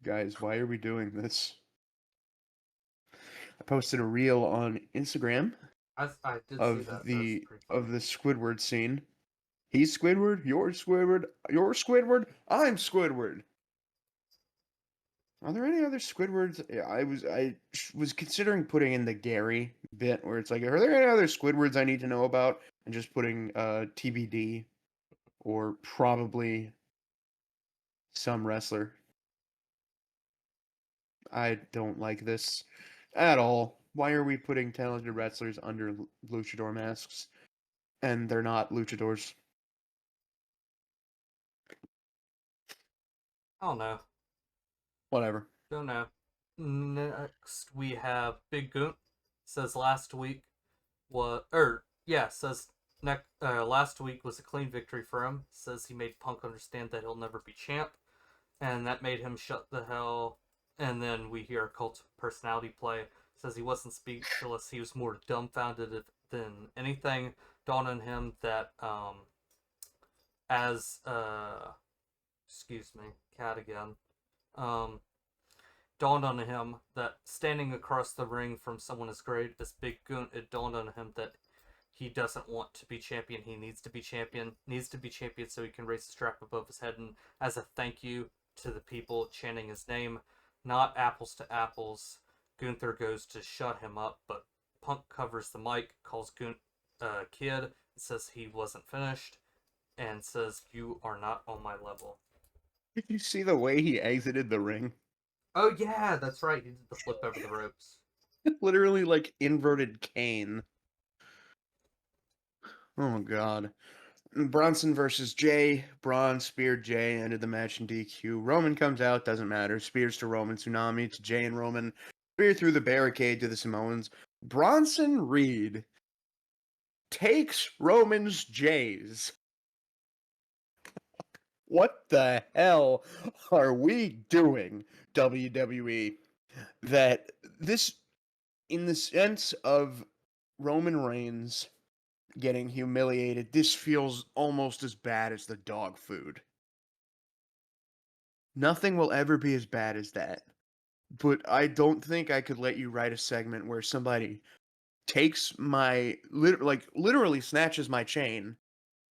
Speaker 1: Guys, why are we doing this? I posted a reel on Instagram
Speaker 2: I did see
Speaker 1: of
Speaker 2: that. That's
Speaker 1: the
Speaker 2: pretty funny.
Speaker 1: Squidward scene. He's Squidward, you're Squidward, you're Squidward, I'm Squidward. Are there any other Squidwards? Yeah, I was considering putting in the Gary bit where it's like, are there any other Squidwards I need to know about? And just putting TBD or probably some wrestler. I don't like this at all. Why are we putting talented wrestlers under luchador masks and they're not luchadors?
Speaker 2: I don't know.
Speaker 1: Whatever.
Speaker 2: Don't know. Next we have Big Goon. Says last week says last week was a clean victory for him. Says he made Punk understand that he'll never be champ, and that made him shut the hell. And then we hear Cult personality play. Says he wasn't speechless. He was more dumbfounded than anything. Dawned on him that as excuse me, cat again. Um, dawned on him that standing across the ring from someone as great as Big Goon, it dawned on him that he doesn't want to be champion. He needs to be champion. Needs to be champion so he can raise the strap above his head. And as a thank you to the people chanting his name, not apples to apples, Gunther goes to shut him up, but Punk covers the mic, calls Kid, says he wasn't finished, and says, "You are not on my level."
Speaker 1: Did you see the way he exited the ring?
Speaker 2: Oh yeah, that's right. He did the flip over the ropes.
Speaker 1: Literally like inverted Kane. Oh god. Bronson versus Jay. Braun speared Jay, ended the match in DQ. Roman comes out, doesn't matter. Spears to Roman, Tsunami to Jay and Roman. Spear through the barricade to the Samoans. Bronson Reed takes Roman's Jays. What the hell are we doing, WWE? That this, in the sense of Roman Reigns getting humiliated, this feels almost as bad as the dog food. Nothing will ever be as bad as that. But I don't think I could let you write a segment where somebody takes my literally snatches my chain,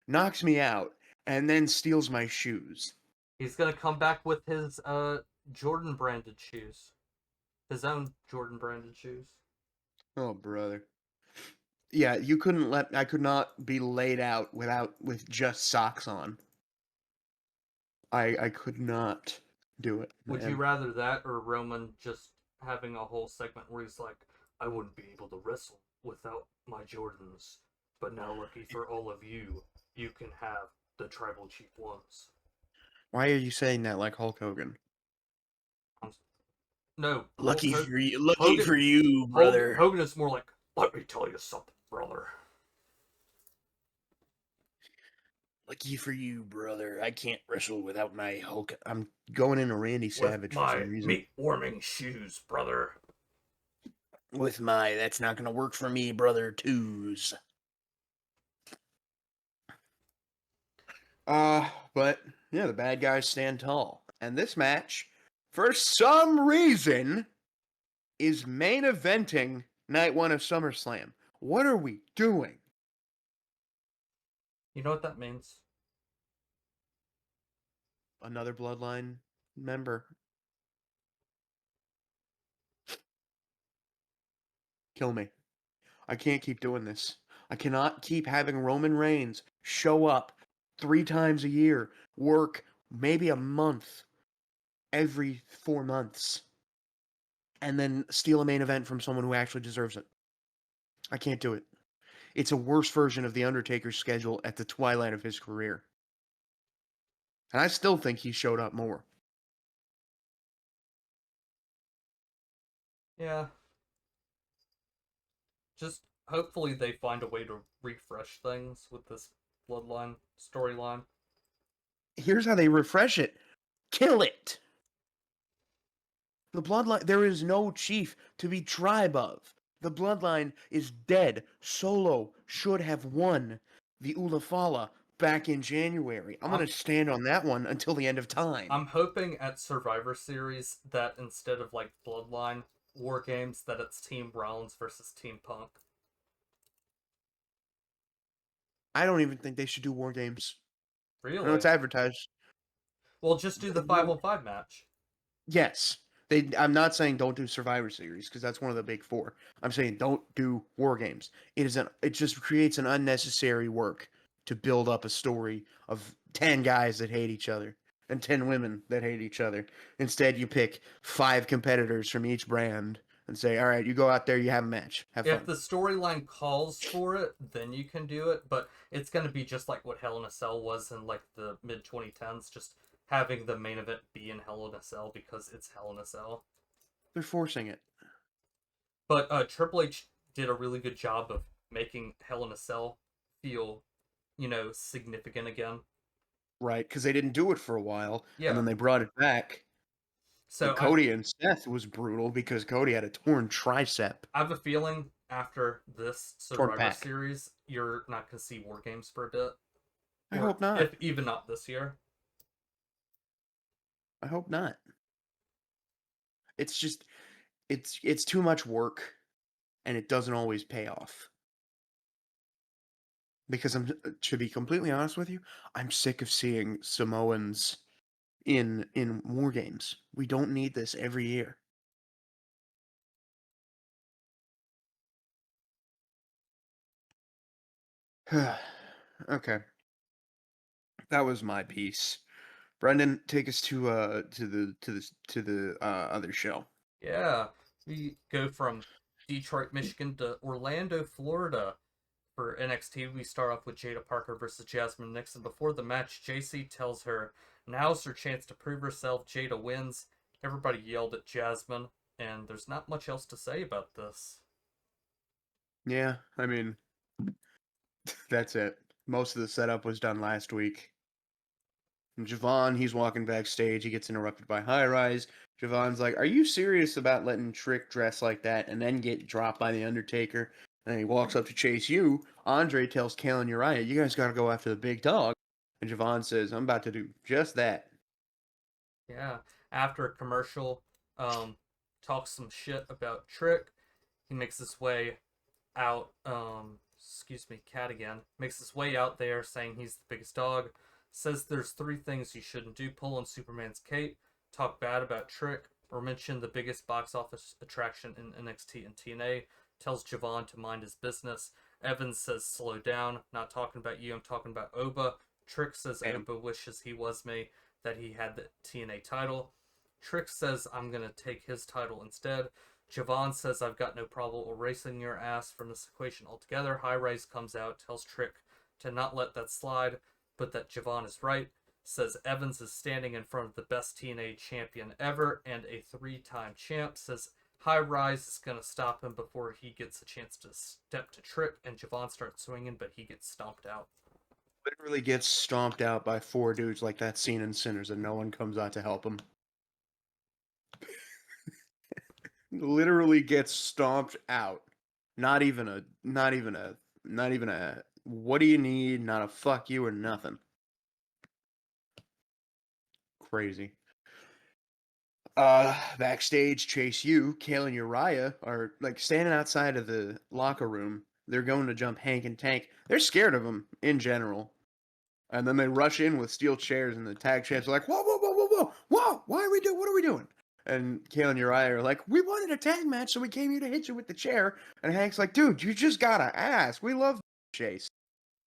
Speaker 1: knocks me out, and then steals my shoes.
Speaker 2: He's gonna come back with his Jordan branded shoes. His own Jordan branded shoes.
Speaker 1: Oh brother. Yeah, you couldn't let I could not be laid out with just socks on. I could not do it,
Speaker 2: Would you
Speaker 1: man.
Speaker 2: rather that or Roman just having a whole segment where he's like, I wouldn't be able to wrestle without my Jordans, but now lucky for all of you, you can have the tribal chief ones.
Speaker 1: Why are you saying that like Hulk Hogan?
Speaker 2: I'm, no,
Speaker 1: Lucky for you, lucky
Speaker 2: Hogan,
Speaker 1: for you, brother.
Speaker 2: Hogan is more like, let me tell you something, brother.
Speaker 1: Lucky for you, brother. I can't wrestle without my Hulk. I'm going into Randy
Speaker 2: With
Speaker 1: Savage for some
Speaker 2: my
Speaker 1: reason.
Speaker 2: meat warming shoes, brother.
Speaker 1: With my that's not gonna work for me, brother. Twos. But yeah, the bad guys stand tall. And this match, for some reason, is main eventing night one of SummerSlam. What are we doing?
Speaker 2: You know what that means?
Speaker 1: Another Bloodline member. Kill me. I can't keep doing this. I cannot keep having Roman Reigns show up 3 times a year, work maybe a month every 4 months, and then steal a main event from someone who actually deserves it. I can't do it. It's a worse version of The Undertaker's schedule at the twilight of his career. And I still think he showed up more.
Speaker 2: Yeah, just hopefully they find a way to refresh things with this bloodline storyline.
Speaker 1: Here's how they refresh it. Kill it! The bloodline, there is no chief to be tribe of. The bloodline is dead. Solo should have won the Ulafala back in January. I'm going
Speaker 2: I'm
Speaker 1: to stand on that one until the end of time.
Speaker 2: I'm hoping at Survivor Series that instead of like Bloodline War Games, that it's Team Rollins versus Team Punk.
Speaker 1: I don't even think they should do War Games. I know
Speaker 2: Really?
Speaker 1: it's advertised.
Speaker 2: Well, just do the 5-on-5 match.
Speaker 1: Yes. I'm not saying don't do Survivor Series because that's one of the big four. I'm saying don't do War Games. It just creates an unnecessary work to build up a story of 10 guys that hate each other and 10 women that hate each other. Instead, you pick 5 competitors from each brand and say, "All right, you go out there, you have a match. Have
Speaker 2: If
Speaker 1: fun."
Speaker 2: the storyline calls for it, then you can do it, but it's going to be just like what Hell in a Cell was in like the mid 2010s, just having the main event be in Hell in a Cell because it's Hell in a Cell.
Speaker 1: They're forcing it.
Speaker 2: But Triple H did a really good job of making Hell in a Cell feel, significant again.
Speaker 1: Right, because they didn't do it for a while, and
Speaker 2: Yeah.
Speaker 1: then they brought it back.
Speaker 2: So
Speaker 1: Cody and Seth was brutal because Cody had a torn tricep,
Speaker 2: I have a feeling after this
Speaker 1: torn
Speaker 2: Survivor
Speaker 1: pack.
Speaker 2: Series, you're not going to see War Games for a bit,
Speaker 1: I
Speaker 2: or
Speaker 1: hope not.
Speaker 2: if even not this year.
Speaker 1: I hope not. It's just it's too much work and it doesn't always pay off. Because to be completely honest with you, I'm sick of seeing Samoans in war games. We don't need this every year. Okay. That was my piece. Brendan, take us to the other show.
Speaker 2: Yeah, we go from Detroit, Michigan to Orlando, Florida. For NXT, we start off with Jada Parker versus Jasmine Nixon. Before the match, JC tells her, now's her chance to prove herself. Jada wins. Everybody yelled at Jasmine, and there's not much else to say about this.
Speaker 1: Yeah, I mean, that's it. Most of the setup was done last week. And Javon, he's walking backstage. He gets interrupted by High Rise. Javon's like, "Are you serious about letting Trick dress like that and then get dropped by the Undertaker?" And then he walks up to chase you. Andre tells Kale and Uriah, "You guys got to go after the big dog." And Javon says, "I'm about to do just that."
Speaker 2: Yeah, after a commercial, talks some shit about Trick. He makes his way out. Excuse me, cat again. Makes his way out there, saying he's the biggest dog. Says there's 3 things you shouldn't do: pull on Superman's cape, talk bad about Trick, or mention the biggest box office attraction in NXT and TNA. Tells Javon to mind his business. Evans says slow down. Not talking about you. I'm talking about Oba. Trick says
Speaker 1: Bam.
Speaker 2: Oba wishes he was me, that he had the TNA title. Trick says I'm gonna take his title instead. Javon says I've got no problem erasing your ass from this equation altogether. High Rise comes out, tells Trick to not let that slide, but that Javon is right. Says Evans is standing in front of the best TNA champion ever and a 3-time champ. Says High Rise is going to stop him before he gets a chance to step to Trick, and Javon starts swinging, but he gets stomped out.
Speaker 1: Literally gets stomped out by 4 dudes like that scene in Sinners, and no one comes out to help him. Literally gets stomped out. Not even a, not even a, not even a. What do you need? Not a fuck you or nothing. Crazy. Backstage, Chase U, Kale and Uriah are like standing outside of the locker room. They're going to jump Hank and Tank. They're scared of him in general. And then they rush in with steel chairs, and the tag champs are like, "Whoa, whoa, whoa, whoa, whoa, whoa! What are we doing? And Kale and Uriah are like, we wanted a tag match, so we came here to hit you with the chair. And Hank's like, dude, you just gotta ask. We love Chase.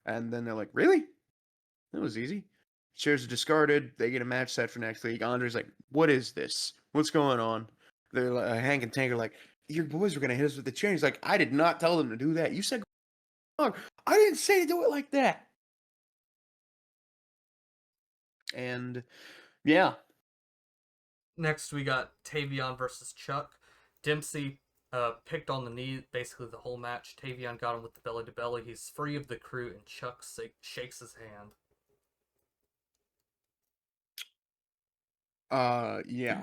Speaker 1: And then they're like, really? That was easy. Chairs are discarded. They get a match set for next week. Andre's like, what is this? What's going on? They're like, Hank and Tank are like, your boys were gonna hit us with the chair. He's like, I did not tell them to do that. You said, I didn't say to do it like that. And yeah,
Speaker 2: Next, we got Tavion versus Chuck. Dempsey picked on the knee basically the whole match. Tavion got him with the belly to belly. He's free of the crew, and Chuck shakes his hand.
Speaker 1: yeah.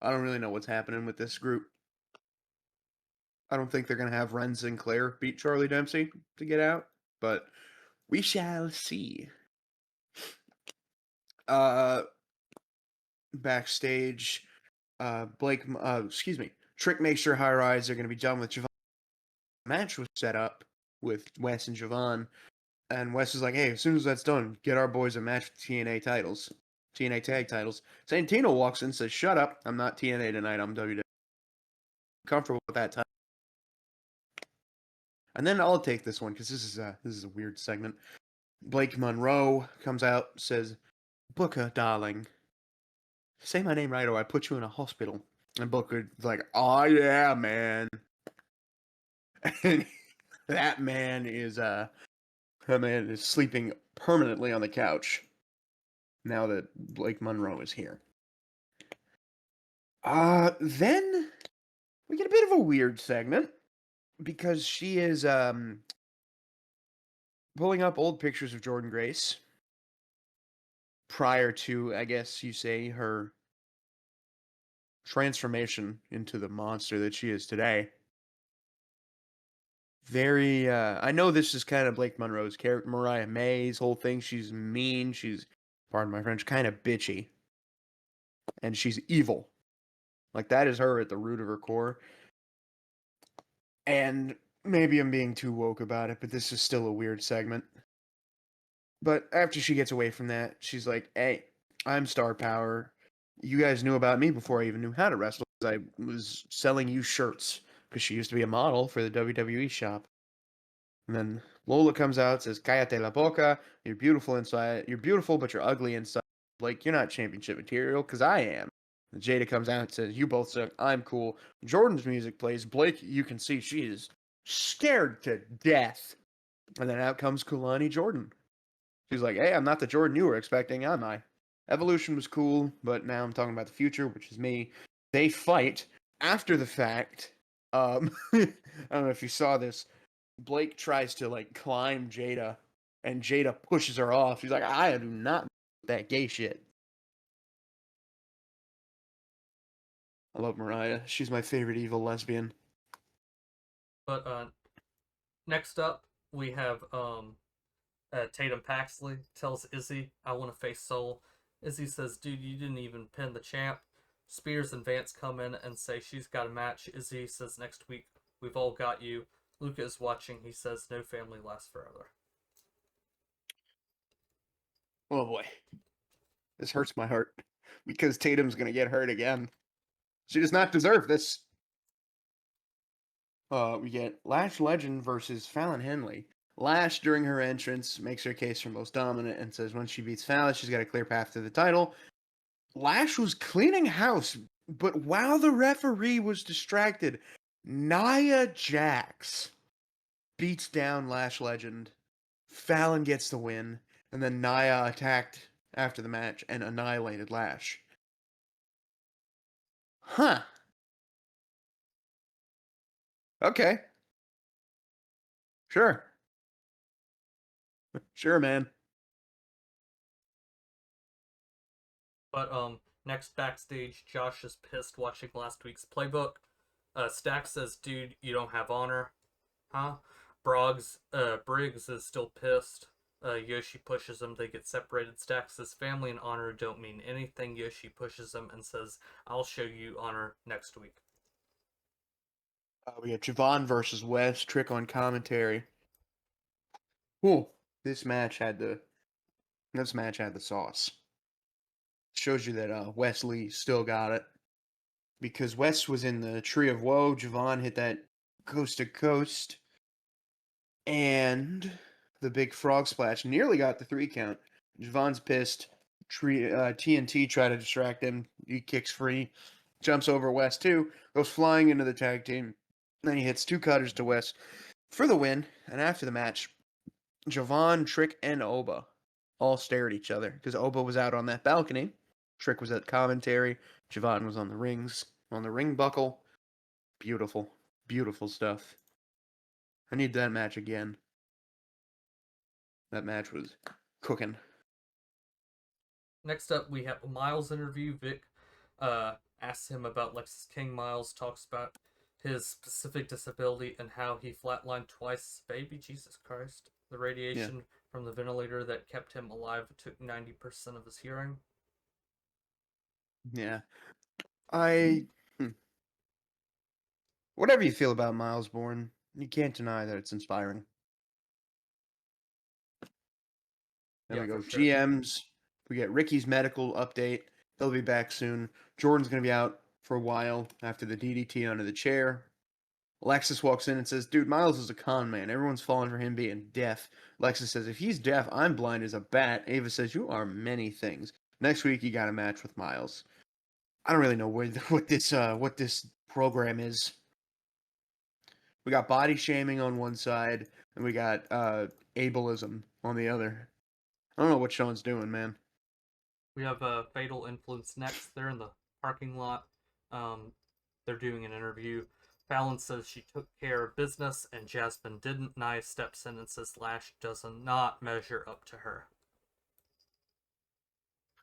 Speaker 1: I don't really know what's happening with this group. I don't think they're gonna have Ren Sinclair beat Charlie Dempsey to get out, but we shall see. Uh, backstage, Trick makes sure High Rise are gonna be done with Javon. Match was set up with Wes and Javon, and Wes is like, "Hey, as soon as that's done, get our boys a match for TNA titles, TNA tag titles." Santino walks in and says, "Shut up! I'm not TNA tonight. I'm WWE." Comfortable with that title. And then I'll take this one because this is a weird segment. Blake Monroe comes out, says, "Booker, darling, say my name right or I put you in a hospital." And Booker's like, "Oh yeah, man." And that man is sleeping permanently on the couch now that Blake Monroe is here. Then we get a bit of a weird segment because she is pulling up old pictures of Jordan Grace prior to, I guess you say, her transformation into the monster that she is today. Very, I know this is kind of Blake Monroe's character, Mariah May's whole thing. She's mean. She's, pardon my French, kind of bitchy. And she's evil. Like, that is her at the root of her core. And maybe I'm being too woke about it, but this is still a weird segment. But after she gets away from that, she's like, hey, I'm star power. You guys knew about me before I even knew how to wrestle. I was selling you shirts because she used to be a model for the WWE shop. And then Lola comes out, says, Cállate la boca. You're beautiful inside. You're beautiful, but you're ugly inside. Like, you're not championship material because I am. And Jada comes out and says, you both suck. I'm cool. Jordan's music plays. Blake, you can see she is scared to death. And then out comes Kulani Jordan. She's like, hey, I'm not the Jordan you were expecting, am I? Evolution was cool, but now I'm talking about the future, which is me. They fight after the fact. I don't know if you saw this. Blake tries to like climb Jada, and Jada pushes her off. She's like, I do not that gay shit. I love Mariah. She's my favorite evil lesbian.
Speaker 2: But next up, we have Tatum Paxley tells Izzy, I want to face Soul. Izzy says, dude, you didn't even pin the champ. Spears and Vance come in and say she's got a match. Izzy says, next week, we've all got you. Luca is watching. He says, no family lasts forever.
Speaker 1: Oh boy, this hurts my heart because Tatum's gonna get hurt again. She does not deserve this. We get Lash Legend versus Fallon Henley. Lash, during her entrance, makes her case for most dominant and says when she beats Fallon, she's got a clear path to the title. Lash was cleaning house, but while the referee was distracted, Nia Jax beats down Lash Legend. Fallon gets the win, and then Nia attacked after the match and annihilated Lash. Huh. Okay. Sure. Sure, man.
Speaker 2: But next backstage, Josh is pissed watching last week's playbook. Stack says, dude, you don't have honor. Huh? Briggs is still pissed. Yoshi pushes him. They get separated. Stack says, family and honor don't mean anything. Yoshi pushes him and says, I'll show you honor next week.
Speaker 1: We have Javon versus Wes. Trick on commentary. Whew. This match had the sauce. shows you that Wesley still got it because Wes was in the Tree of Woe. Javon hit that coast to coast, and the big frog splash nearly got the 3 count. Javon's pissed. TNT try to distract him. He kicks free, jumps over Wes too, goes flying into the tag team. Then he hits 2 cutters to Wes for the win. And after the match, Javon, Trick, and Oba all stare at each other because Oba was out on that balcony. Trick was at commentary. Javon was on the ring buckle. Beautiful, beautiful stuff. I need that match again. That match was cooking.
Speaker 2: Next up, we have a Miles interview. Vic asks him about Lexus King. Miles talks about his specific disability and how he flatlined twice. Baby, Jesus Christ. The
Speaker 1: Yeah,
Speaker 2: radiation from the ventilator that kept him alive took 90% of his hearing.
Speaker 1: yeah. I. Whatever you feel about Miles Bourne, you can't deny that it's inspiring. Then
Speaker 2: Yeah,
Speaker 1: we
Speaker 2: for
Speaker 1: go
Speaker 2: sure.
Speaker 1: GMs. We get Ricky's medical update. He'll be back soon. Jordan's going to be out for a while after the DDT under the chair. Alexis walks in and says, Dude, Miles is a con man. Everyone's falling for him being deaf. Alexis says, If he's deaf, I'm blind as a bat. Ava says, You are many things. Next week, you got a match with Miles. I don't really know what this program is. We got body shaming on one side, and we got ableism on the other. I don't know what Sean's doing, man.
Speaker 2: We have a Fatal Influence next. They're in the parking lot. Um, they're doing an interview. Fallon says she took care of business and Jasmine didn't. Nia steps in and says Lash does not measure up to her.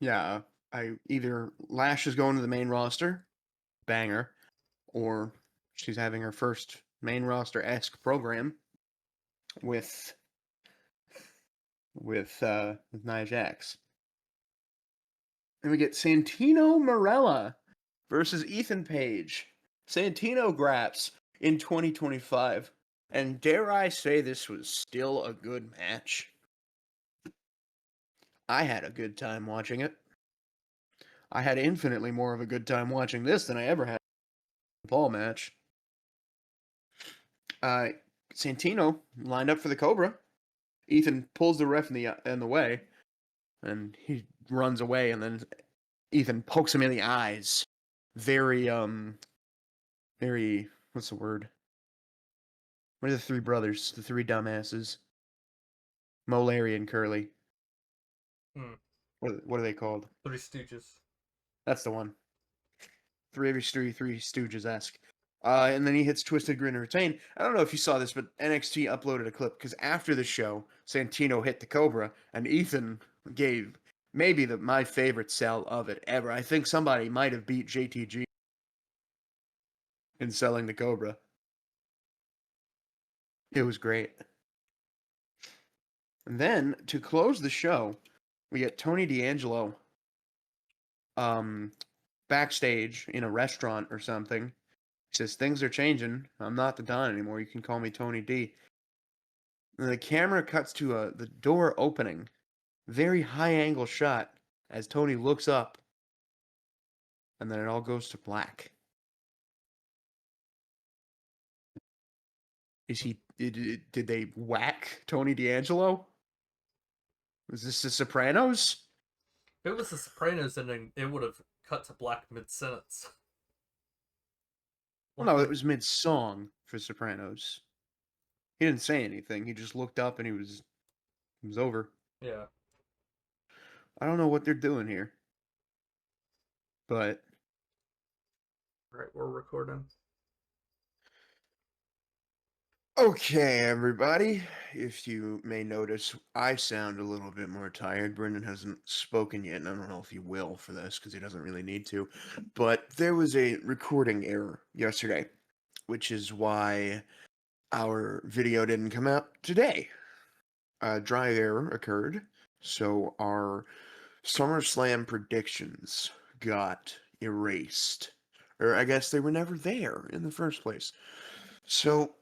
Speaker 1: Yeah, I either Lash is going to the main roster, banger, or she's having her first main roster esque program with with Nia Jax. And we get Santino Marella versus Ethan Page. Santino graps in 2025. And dare I say this was still a good match? I had a good time watching it. I had infinitely more of a good time watching this than I ever had in the Paul match. Uh, Santino lined up for the Cobra. Ethan pulls the ref in the way, and he runs away. And then Ethan pokes him in the eyes. Very very what's the word? What are the 3 brothers? The 3 dumbasses. Mo, Larry, and Curly.
Speaker 2: Hmm.
Speaker 1: What are they called?
Speaker 2: Three Stooges.
Speaker 1: That's the one. Three Stooges esque. And then he hits Twisted Grin to retain. I don't know if you saw this, but NXT uploaded a clip because after the show, Santino hit the Cobra, and Ethan gave maybe my favorite sell of it ever. I think somebody might have beat JTG in selling the Cobra. It was great. And then to close the show, we get Tony D'Angelo um, backstage in a restaurant or something. He says, Things are changing. I'm not the Don anymore. You can call me Tony D. And the camera cuts to the door opening. Very high angle shot as Tony looks up. And then it all goes to black. Did they whack Tony D'Angelo? Was this the Sopranos?
Speaker 2: If it was the Sopranos ending, it would have cut to black mid sentence.
Speaker 1: Well, no, it was mid song for Sopranos. He didn't say anything. He just looked up and it was over.
Speaker 2: Yeah.
Speaker 1: I don't know what they're doing here, but
Speaker 2: Right, we're recording.
Speaker 1: okay, everybody. If you may notice, I sound a little bit more tired. Brendan hasn't spoken yet, and I don't know if he will for this because he doesn't really need to. But there was a recording error yesterday, which is why our video didn't come out today. A drive error occurred, so our SummerSlam predictions got erased. Or I guess they were never there in the first place. So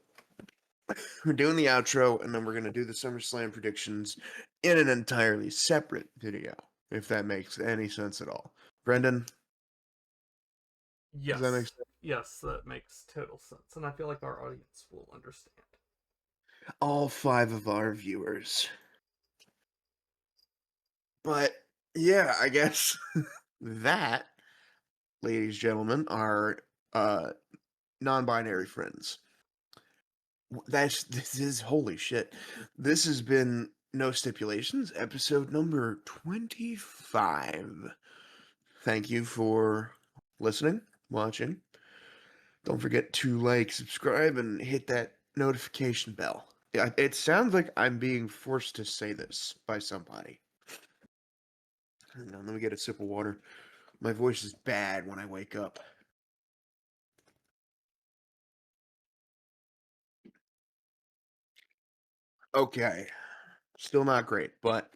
Speaker 1: we're doing the outro, and then we're going to do the SummerSlam predictions in an entirely separate video. if that makes any sense at all. Brendan, does that make
Speaker 2: Yes.
Speaker 1: sense?
Speaker 2: Yes, that makes total sense. And I feel like our audience will understand.
Speaker 1: All 5 of our viewers. But yeah, I guess that, ladies, gentlemen, are uh non-binary friends. This is holy shit. This has been No Stipulations, episode number 25. Thank you for listening, watching. Don't forget to like, subscribe, and hit that notification bell. Yeah, it sounds like I'm being forced to say this by somebody. Hang on, let me get a sip of water. My voice is bad when I wake up. Okay, still not great, but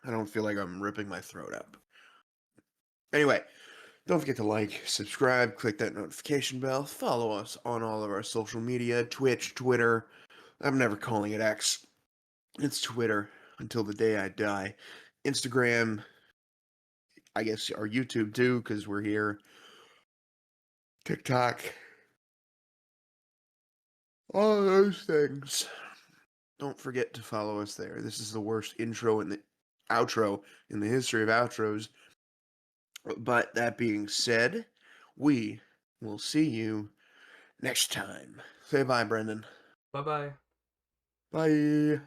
Speaker 1: I don't feel like I'm ripping my throat up. Anyway, don't forget to like, subscribe, click that notification bell, follow us on all of our social media, Twitch, Twitter. I'm never calling it X. It's Twitter until the day I die. Instagram, I guess our YouTube too, because we're here. TikTok, all those things. Don't forget to follow us there. This is the worst intro and the outro in the history of outros. But that being said, we will see you next time. Say bye, Brendan.
Speaker 2: Bye bye.
Speaker 1: Bye.